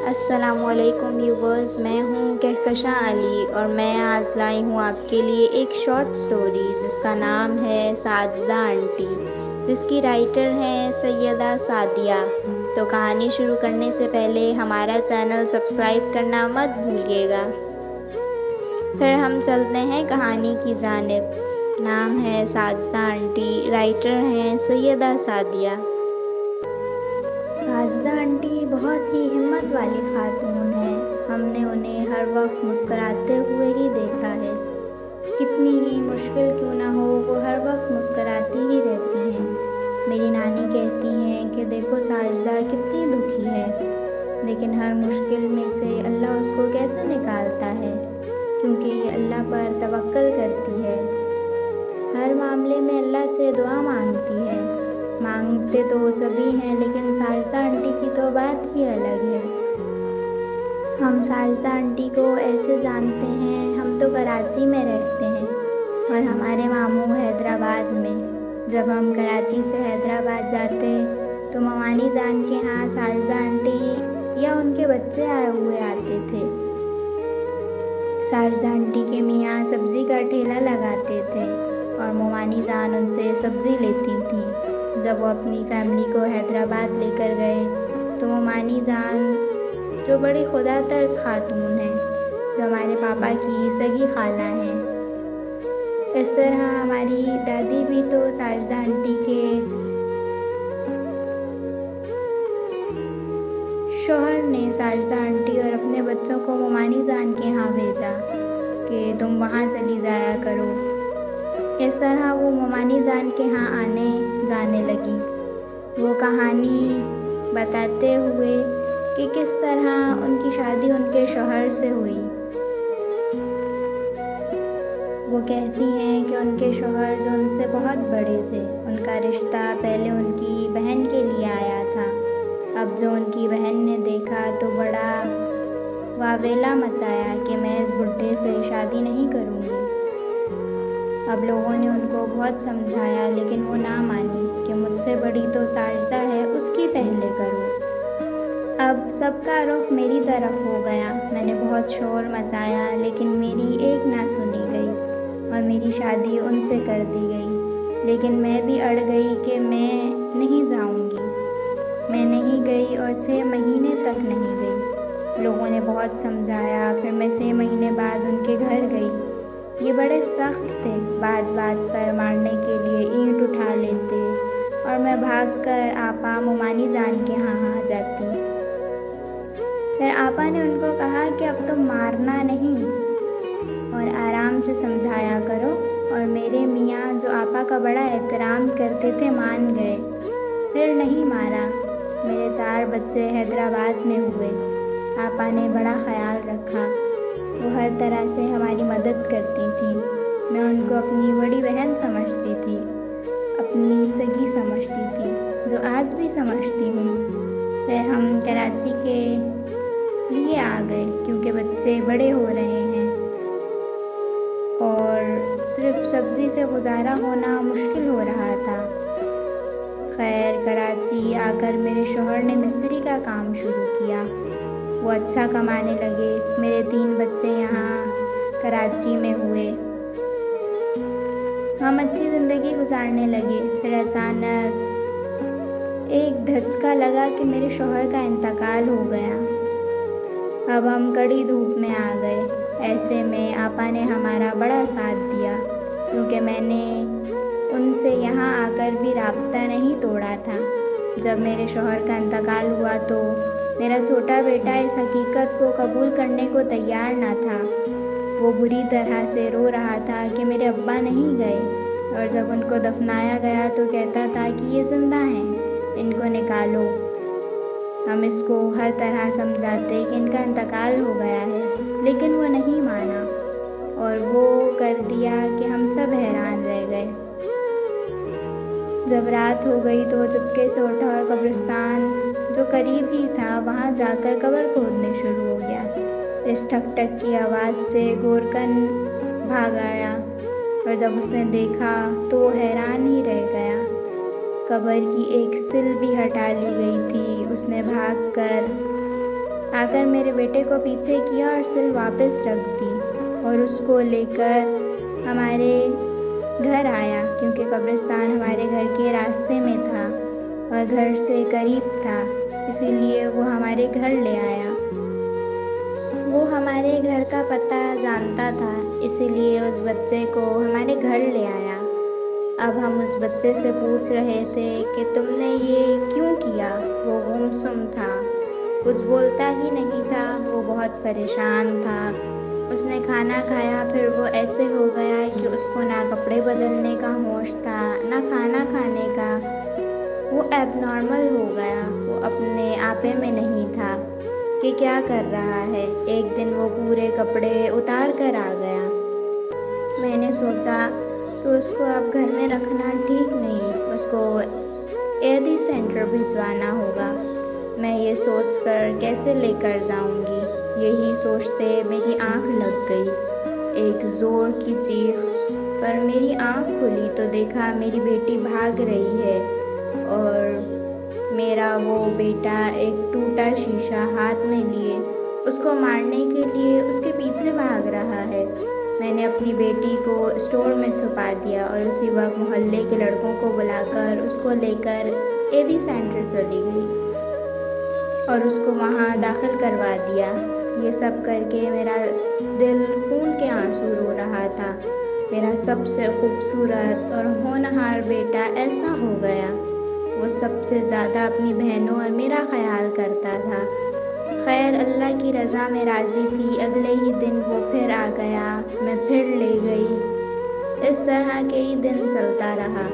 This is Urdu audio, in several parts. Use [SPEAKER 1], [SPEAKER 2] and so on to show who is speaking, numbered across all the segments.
[SPEAKER 1] السلام علیکم ویورز، میں ہوں کہکشاں علی اور میں آج لائی ہوں آپ کے لیے ایک شارٹ سٹوری جس کا نام ہے ساجدہ آنٹی، جس کی رائٹر ہیں سیدہ سعدیہ۔ تو کہانی شروع کرنے سے پہلے ہمارا چینل سبسکرائب کرنا مت بھولیے گا۔ پھر ہم چلتے ہیں کہانی کی جانب۔ نام ہے ساجدہ آنٹی، رائٹر ہیں سیدہ سعدیہ۔ ساجدہ آنٹی بہت ہی ہمت والی خاتون ہیں۔ ہم نے انہیں ہر وقت مسکراتے ہوئے ہی دیکھا ہے۔ کتنی ہی مشکل کیوں نہ ہو، وہ ہر وقت مسکراتی ہی رہتی ہیں۔ میری نانی کہتی ہیں کہ دیکھو ساجدہ کتنی دکھی ہے، لیکن ہر مشکل میں سے اللہ اس کو کیسے نکالتا ہے، کیونکہ یہ اللہ پر توکل کرتی ہے۔ ہر معاملے میں اللہ سے دعا مانگتی ہے۔ مانگتے تو سبھی ہیں، لیکن ساجدہ آنٹی کی تو بات ہی الگ ہے۔ ہم ساجدہ آنٹی کو ایسے جانتے ہیں، ہم تو کراچی میں رہتے ہیں اور ہمارے ماموں حیدرآباد میں۔ جب ہم کراچی سے حیدرآباد جاتے تو ممانی جان کے ہاں ساجدہ آنٹی یا ان کے بچے آئے ہوئے آتے تھے۔ ساجدہ آنٹی کے میاں سبزی کا ٹھیلا لگاتے تھے اور ممانی جان ان سے سبزی لیتی تھی۔ جب وہ اپنی فیملی کو حیدرآباد لے کر گئے تو ممانی جان، جو بڑی خدا ترس خاتون ہیں، جو ہمارے پاپا کی سگی خالہ ہیں، اس طرح ہماری دادی بھی تو ساجدہ آنٹی کے شوہر نے ساجدہ آنٹی اور اپنے بچوں کو ممانی جان کے ہاں بھیجا کہ تم وہاں چلی جایا کرو۔ اس طرح وہ ممانی جان کے ہاں آنے جانے لگی، وہ کہانی بتاتے ہوئے کہ کس طرح ان کی شادی ان کے شوہر سے ہوئی۔ وہ کہتی ہیں کہ ان کے شوہر جو ان سے بہت بڑے تھے، ان کا رشتہ پہلے ان کی بہن کے لیے آیا تھا۔ اب جو ان کی بہن نے دیکھا تو بڑا واویلا مچایا کہ میں اس بڈھے سے شادی نہیں کروں گی۔ اب لوگوں نے ان کو بہت سمجھایا، لیکن وہ نہ مانی کہ مجھ سے بڑی تو ساجدہ ہے، اس کی پہلے کرو۔ اب سب کا رخ میری طرف ہو گیا۔ میں نے بہت شور مچایا، لیکن میری ایک نہ سنی گئی اور میری شادی ان سے کر دی گئی۔ لیکن میں بھی اڑ گئی کہ میں نہیں جاؤں گی۔ میں نہیں گئی اور 6 مہینے تک نہیں گئی۔ لوگوں نے بہت سمجھایا، پھر میں 6 مہینے بعد ان کے گھر گئی۔ یہ بڑے سخت تھے، بات بات پر مارنے کے لیے اینٹ اٹھا لیتے اور میں بھاگ کر آپا ممانی جان کے ہاں آ جاتی۔ پھر آپا نے ان کو کہا کہ اب تم مارنا نہیں اور آرام سے سمجھایا کرو، اور میرے میاں جو آپا کا بڑا احترام کرتے تھے مان گئے، پھر نہیں مارا۔ میرے 4 بچے حیدرآباد میں ہوئے۔ آپا نے بڑا خیال رکھا، وہ ہر طرح سے ہماری مدد کرتی تھیں۔ میں ان کو اپنی بڑی بہن سمجھتی تھی، اپنی سگی سمجھتی تھی، جو آج بھی سمجھتی ہوں۔ پھر ہم کراچی کے لیے آ گئے کیونکہ بچے بڑے ہو رہے ہیں اور صرف سبزی سے گزارا ہونا مشکل ہو رہا تھا۔ خیر کراچی آ کر میرے شوہر نے مستری کا کام شروع کیا۔ وہ اچھا کمانے لگے۔ میرے 3 بچے یہاں کراچی میں ہوئے۔ ہم اچھی زندگی گزارنے لگے۔ پھر اچانک ایک دھچکا لگا کہ میرے شوہر کا انتقال ہو گیا۔ اب ہم کڑی دھوپ میں آ گئے۔ ایسے میں آپا نے ہمارا بڑا ساتھ دیا، کیونکہ میں نے ان سے یہاں آ کر بھی رابطہ نہیں توڑا تھا۔ جب میرے شوہر کا انتقال ہوا تو میرا چھوٹا بیٹا اس حقیقت کو قبول کرنے کو تیار نہ تھا۔ وہ بری طرح سے رو رہا تھا کہ میرے ابا نہیں گئے، اور جب ان کو دفنایا گیا تو کہتا تھا کہ یہ زندہ ہیں، ان کو نکالو۔ ہم اس کو ہر طرح سمجھاتے کہ ان کا انتقال ہو گیا ہے، لیکن وہ نہیں مانا اور وہ کر دیا کہ ہم سب حیران رہ گئے۔ جب رات ہو گئی تو وہ چپکے سے اٹھا اور قبرستان جو قریب ہی تھا وہاں جا کر قبر کھودنے شروع ہو گیا۔ اس ٹھک ٹھک کی آواز سے گورکن بھاگ آیا اور جب اس نے دیکھا تو وہ حیران ہی رہ گیا۔ قبر کی ایک سل بھی ہٹا لی گئی تھی۔ اس نے بھاگ کر آ کر میرے بیٹے کو پیچھے کیا اور سل واپس رکھ دی اور اس کو لے کر ہمارے گھر آیا، کیونکہ قبرستان ہمارے گھر کے راستے میں تھا اور گھر سے قریب تھا، اسی لیے وہ ہمارے گھر لے آیا۔ وہ ہمارے گھر کا پتہ جانتا تھا، اسی لیے اس بچے کو ہمارے گھر لے آیا۔ اب ہم اس بچے سے پوچھ رہے تھے کہ تم نے یہ کیوں کیا؟ وہ گمسم تھا، کچھ بولتا ہی نہیں تھا، وہ بہت پریشان تھا۔ اس نے کھانا کھایا، پھر وہ ایسے ہو گیا کہ اس کو نہ کپڑے بدلنے کا ہوش تھا نہ کھانا کھانے کا۔ وہ ایب نارمل ہو گیا، وہ اپنے آپے میں نہیں تھا کہ کیا کر رہا ہے۔ ایک دن وہ پورے کپڑے اتار کر آ گیا۔ میں نے سوچا کہ اس کو اب گھر میں رکھنا ٹھیک نہیں، اس کو ایدی سینٹر بھجوانا ہوگا۔ میں یہ سوچ کر کیسے لے کر جاؤں گی، یہی سوچتے میری آنکھ لگ گئی۔ ایک زور کی چیخ پر میری آنکھ کھلی تو دیکھا میری بیٹی بھاگ رہی ہے اور میرا وہ بیٹا ایک ٹوٹا شیشہ ہاتھ میں لیے اس کو مارنے کے لیے اس کے پیچھے بھاگ رہا ہے۔ میں نے اپنی بیٹی کو اسٹور میں چھپا دیا اور اسی وقت محلے کے لڑکوں کو بلا کر اس کو لے کر ایدی سینٹر چلی گئی اور اس کو وہاں داخل کروا دیا۔ یہ سب کر کے میرا دل خون کے آنسو رو رہا تھا۔ میرا سب سے خوبصورت اور ہونہار بیٹا ایسا ہو گیا۔ وہ سب سے زیادہ اپنی بہنوں اور میرا خیال کرتا تھا۔ خیر، اللہ کی رضا میں راضی تھی۔ اگلے ہی دن وہ پھر آ گیا، میں پھر لے گئی۔ اس طرح کئی دن چلتا رہا،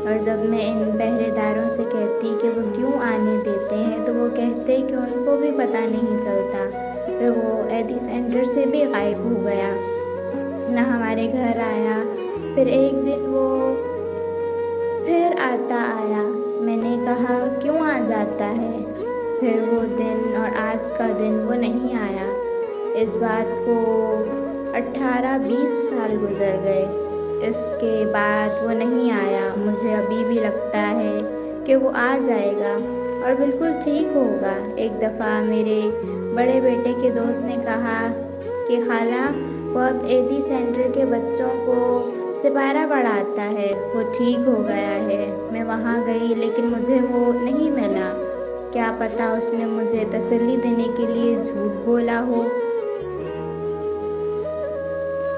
[SPEAKER 1] اور جب میں ان پہرے داروں سے کہتی کہ وہ کیوں آنے دیتے ہیں تو وہ کہتے کہ ان کو بھی پتہ نہیں چلتا۔ پھر وہ ایدی سینٹر سے بھی غائب ہو گیا، نہ ہمارے گھر آیا۔ پھر ایک دن وہ پھر آیا۔ میں نے کہا کیوں آ جاتا ہے؟ پھر وہ دن اور آج کا دن وہ نہیں آیا۔ اس بات کو 18-20 سال گزر گئے، اس کے بعد وہ نہیں آیا۔ مجھے ابھی بھی لگتا ہے کہ وہ آ جائے گا اور بالکل ٹھیک ہوگا۔ ایک دفعہ میرے بڑے بیٹے کے دوست نے کہا کہ خالہ، وہ اب ایدی سینٹر کے بچوں کو سپارہ پڑھاتا ہے، وہ ٹھیک ہو گیا ہے۔ میں وہاں گئی لیکن مجھے وہ نہیں ملا۔ کیا پتہ اس نے مجھے تسلی دینے کے لیے جھوٹ بولا ہو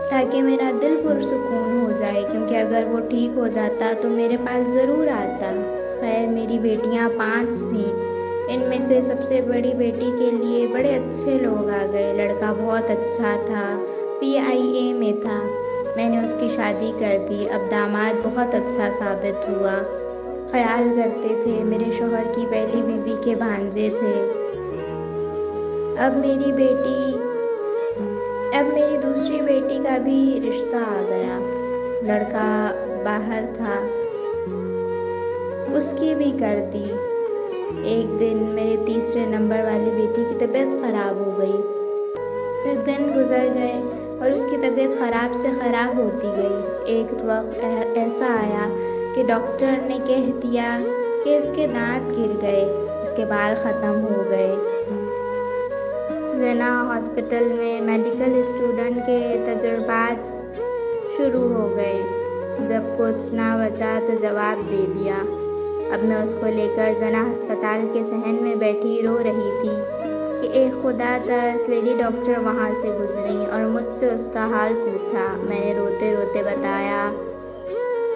[SPEAKER 1] تاکہ میرا دل پرسکون ہو جائے، کیونکہ اگر وہ ٹھیک ہو جاتا تو میرے پاس ضرور آتا۔ خیر، میری بیٹیاں 5 تھیں۔ ان میں سے سب سے بڑی بیٹی کے لیے بڑے اچھے لوگ آ گئے۔ لڑکا بہت اچھا تھا، PIA میں تھا۔ میں نے اس کی شادی کر دی۔ اب داماد بہت اچھا ثابت ہوا۔ خیال کرتے تھے میرے شوہر کی پہلی بیوی کے بھانجے تھے۔ اب میری دوسری بیٹی کا بھی رشتہ آ گیا۔ لڑکا باہر تھا، اس کی بھی کر دی۔ ایک دن میرے تیسرے نمبر والی بیٹی کی طبیعت خراب ہو گئی۔ پھر دن گزر گئے اور اس کی طبیعت خراب سے خراب ہوتی گئی۔ ایک وقت ایسا آیا کہ ڈاکٹر نے کہہ دیا کہ اس کے دانت گر گئے، اس کے بال ختم ہو گئے۔ جنا ہاسپٹل میں میڈیکل اسٹوڈنٹ کے تجربات شروع ہو گئے۔ جب کچھ نہ بچا تو جواب دے دیا۔ اب میں اس کو لے کر جنا ہسپتال کے صحن میں بیٹھی رو رہی تھی کہ اے خدا ترس، لیڈی ڈاکٹر وہاں سے گزریں اور مجھ سے اس کا حال پوچھا۔ میں نے روتے روتے بتایا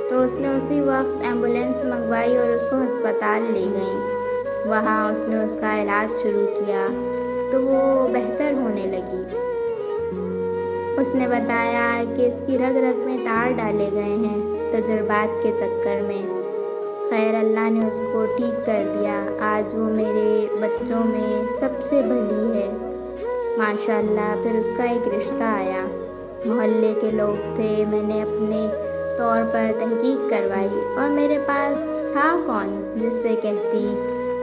[SPEAKER 1] تو اس نے اسی وقت ایمبولینس منگوائی اور اس کو ہسپتال لے گئیں۔ وہاں اس نے اس کا علاج شروع کیا تو وہ بہتر ہونے لگی۔ اس نے بتایا کہ اس کی رگ رگ میں تار ڈالے گئے ہیں تجربات کے چکر میں۔ خیر، اللہ نے اس کو ٹھیک کر دیا۔ آج وہ میرے بچوں میں سب سے بھلی ہے، ماشاءاللہ۔ پھر اس کا ایک رشتہ آیا، محلے کے لوگ تھے۔ میں نے اپنے طور پر تحقیق کروائی اور میرے پاس تھا کون جس سے کہتی۔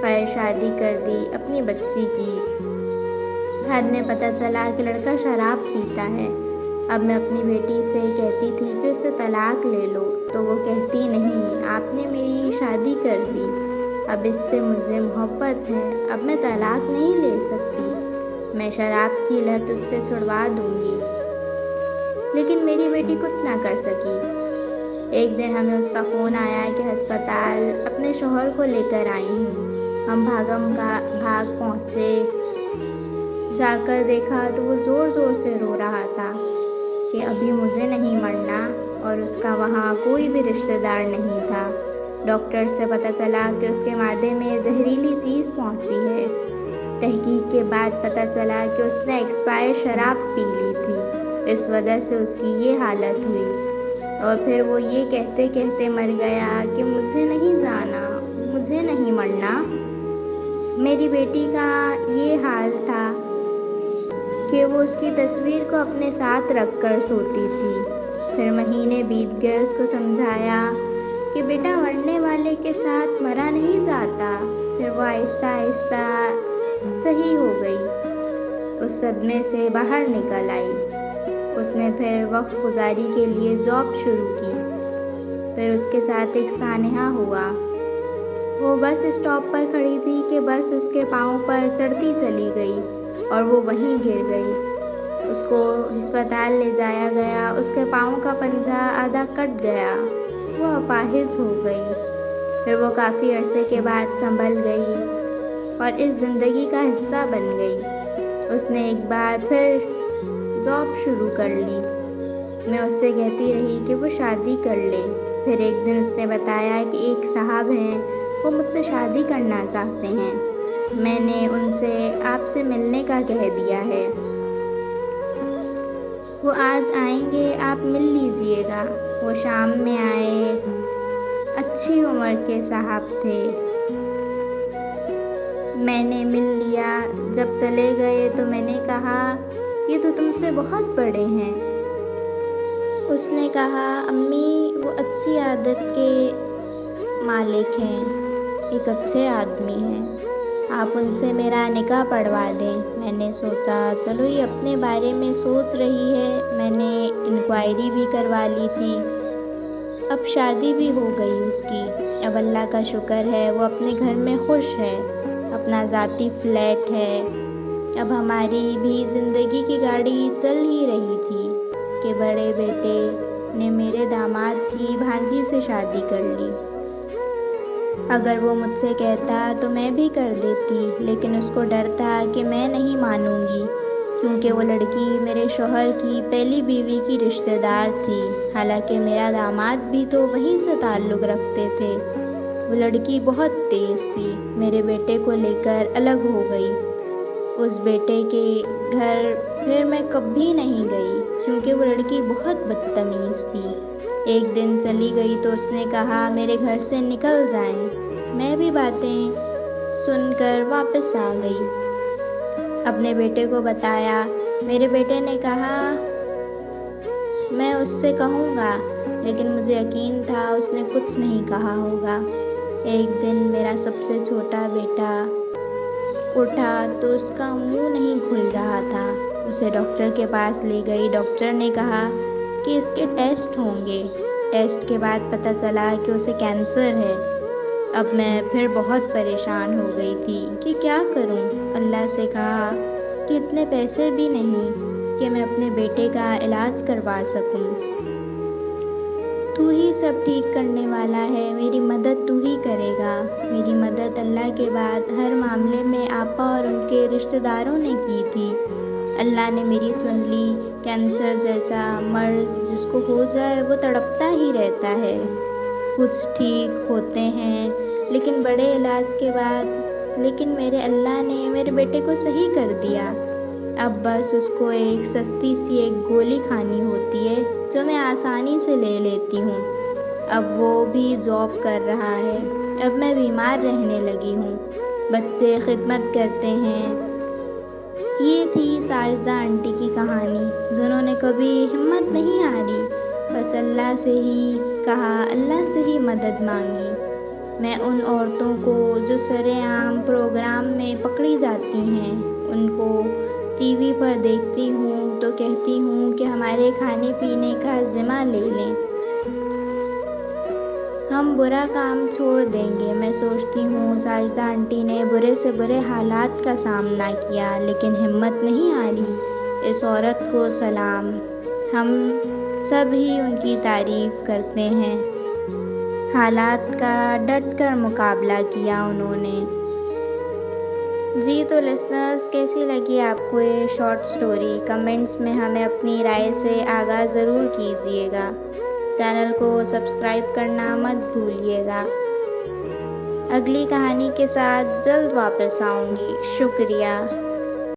[SPEAKER 1] خیر، شادی کر دی اپنی بچی کی۔ بعد میں پتہ چلا کہ لڑکا شراب پیتا ہے۔ اب میں اپنی بیٹی سے کہتی تھی کہ اسے طلاق لے لو تو وہ کہتی نہیں، آپ نے میری شادی کر دی، اب اس سے مجھے محبت ہے، اب میں طلاق نہیں لے سکتی۔ میں شراب کی لت اس سے چھڑوا دوں گی۔ لیکن میری بیٹی کچھ نہ کر سکی۔ ایک دن ہمیں اس کا فون آیا کہ ہسپتال اپنے شوہر کو لے کر آئی ہوں۔ ہم بھاگ پہنچے۔ جا کر دیکھا تو وہ زور زور سے رو رہا تھا کہ ابھی مجھے نہیں مرنا، اور اس کا وہاں کوئی بھی رشتہ دار نہیں تھا۔ ڈاکٹر سے پتہ چلا کہ اس کے معدے میں زہریلی چیز پہنچی ہے۔ تحقیق کے بعد پتہ چلا کہ اس نے ایکسپائر شراب پی لی تھی، اس وجہ سے اس کی یہ حالت ہوئی۔ اور پھر وہ یہ کہتے کہتے مر گیا کہ مجھے نہیں جانا، مجھے نہیں مرنا۔ میری بیٹی کا یہ حال تھا کہ وہ اس کی تصویر کو اپنے ساتھ رکھ کر سوتی تھی۔ پھر مہینے بیت گئے، اس کو سمجھایا کہ بیٹا مرنے والے کے ساتھ مرا نہیں جاتا۔ پھر وہ آہستہ آہستہ صحیح ہو گئی، اس صدمے سے باہر نکل آئی۔ اس نے پھر وقت گزاری کے لیے جاب شروع کی۔ پھر اس کے ساتھ ایک سانحہ ہوا۔ وہ بس اسٹاپ پر کھڑی تھی کہ بس اس کے پاؤں پر چڑھتی چلی گئی اور وہ وہیں گر گئی۔ اس کو ہسپتال لے جایا گیا، اس کے پاؤں کا پنجہ آدھا کٹ گیا، وہ اپاہج ہو گئی۔ پھر وہ کافی عرصے کے بعد سنبھل گئی اور اس زندگی کا حصہ بن گئی۔ اس نے ایک بار پھر جاب شروع کر لی۔ میں اس سے کہتی رہی کہ وہ شادی کر لے۔ پھر ایک دن اس نے بتایا کہ ایک صاحب ہیں، وہ مجھ سے شادی کرنا چاہتے ہیں۔ میں نے ان سے آپ سے ملنے کا کہہ دیا ہے۔ وہ آج آئیں گے، آپ مل لیجئے گا۔ وہ شام میں آئے، اچھی عمر کے صاحب تھے۔ میں نے مل لیا۔ جب چلے گئے تو میں نے کہا یہ تو تم سے بہت بڑے ہیں۔ اس نے کہا امی وہ اچھی عادت کے مالک ہیں، ایک اچھے آدمی ہیں، آپ ان سے میرا نکاح پڑھوا دیں۔ میں نے سوچا چلو یہ اپنے بارے میں سوچ رہی ہے، میں نے انکوائری بھی کروا لی تھی۔ اب شادی بھی ہو گئی اس کی۔ اب اللہ کا شکر ہے وہ اپنے گھر میں خوش ہے، اپنا ذاتی فلیٹ ہے۔ اب ہماری بھی زندگی کی گاڑی چل ہی رہی تھی کہ بڑے بیٹے نے میرے داماد کی بھانجی سے شادی کر لی۔ اگر وہ مجھ سے کہتا تو میں بھی کر دیتی، لیکن اس کو ڈر تھا کہ میں نہیں مانوں گی، کیونکہ وہ لڑکی میرے شوہر کی پہلی بیوی کی رشتہ دار تھی، حالانکہ میرا داماد بھی تو وہیں سے تعلق رکھتے تھے۔ وہ لڑکی بہت تیز تھی، میرے بیٹے کو لے کر الگ ہو گئی۔ اس بیٹے کے گھر پھر میں کبھی نہیں گئی، کیونکہ وہ لڑکی بہت بدتمیز تھی۔ ایک دن چلی گئی تو اس نے کہا میرے گھر سے نکل جائیں۔ میں بھی باتیں سن کر واپس آ گئی۔ اپنے بیٹے کو بتایا۔ میرے بیٹے نے کہا میں اس سے کہوں گا، لیکن مجھے یقین تھا اس نے کچھ نہیں کہا ہوگا۔ ایک دن میرا سب سے چھوٹا بیٹا اٹھا تو اس کا منہ نہیں کھل رہا تھا۔ اسے ڈاکٹر کے پاس لے گئی۔ ڈاکٹر نے کہا کہ اس کے ٹیسٹ ہوں گے۔ ٹیسٹ کے بعد پتہ چلا کہ اسے کینسر ہے۔ اب میں پھر بہت پریشان ہو گئی تھی کہ کیا کروں۔ اللہ سے کہا کہ اتنے پیسے بھی نہیں کہ میں اپنے بیٹے کا علاج کروا سکوں۔ تو ہی سب ٹھیک کرنے والا ہے، میری مدد تو ہی کرے گا۔ میری مدد اللہ کے بعد ہر معاملے میں آپا اور ان کے رشتہ داروں نے کی تھی۔ اللہ نے میری سن لی۔ کینسر جیسا مرض جس کو ہو جائے وہ تڑپتا ہی رہتا ہے۔ کچھ ٹھیک ہوتے ہیں لیکن بڑے علاج کے بعد، لیکن میرے اللہ نے میرے بیٹے کو صحیح کر دیا۔ اب بس اس کو ایک سستی سی ایک گولی کھانی ہوتی ہے جو میں آسانی سے لے لیتی ہوں۔ اب وہ بھی جاب کر رہا ہے۔ اب میں بیمار رہنے لگی ہوں، بچے خدمت کرتے ہیں۔ یہ تھی ساجدہ آنٹی کی کہانی، جنہوں نے کبھی ہمت نہیں ہاری، بس اللہ سے ہی کہا، اللہ سے ہی مدد مانگی۔ میں ان عورتوں کو جو سرِ عام پروگرام میں پکڑی جاتی ہیں، ان کو ٹی وی پر دیکھتی ہوں تو کہتی ہوں کہ ہمارے کھانے پینے کا ذمہ لے لیں، ہم برا کام چھوڑ دیں گے۔ میں سوچتی ہوں ساجدہ آنٹی نے برے سے برے حالات کا سامنا کیا لیکن ہمت نہیں ہاری۔ اس عورت کو سلام، ہم سب ہی ان کی تعریف کرتے ہیں۔ حالات کا ڈٹ کر مقابلہ کیا انہوں نے۔ جی تو لسنرز، کیسی لگی آپ کو یہ شارٹ سٹوری؟ کمنٹس میں ہمیں اپنی رائے سے آگاہ ضرور کیجیے گا۔ چینل کو سبسکرائب کرنا مت بھولیے گا۔ اگلی کہانی کے ساتھ جلد واپس آؤں گی۔ شکریہ۔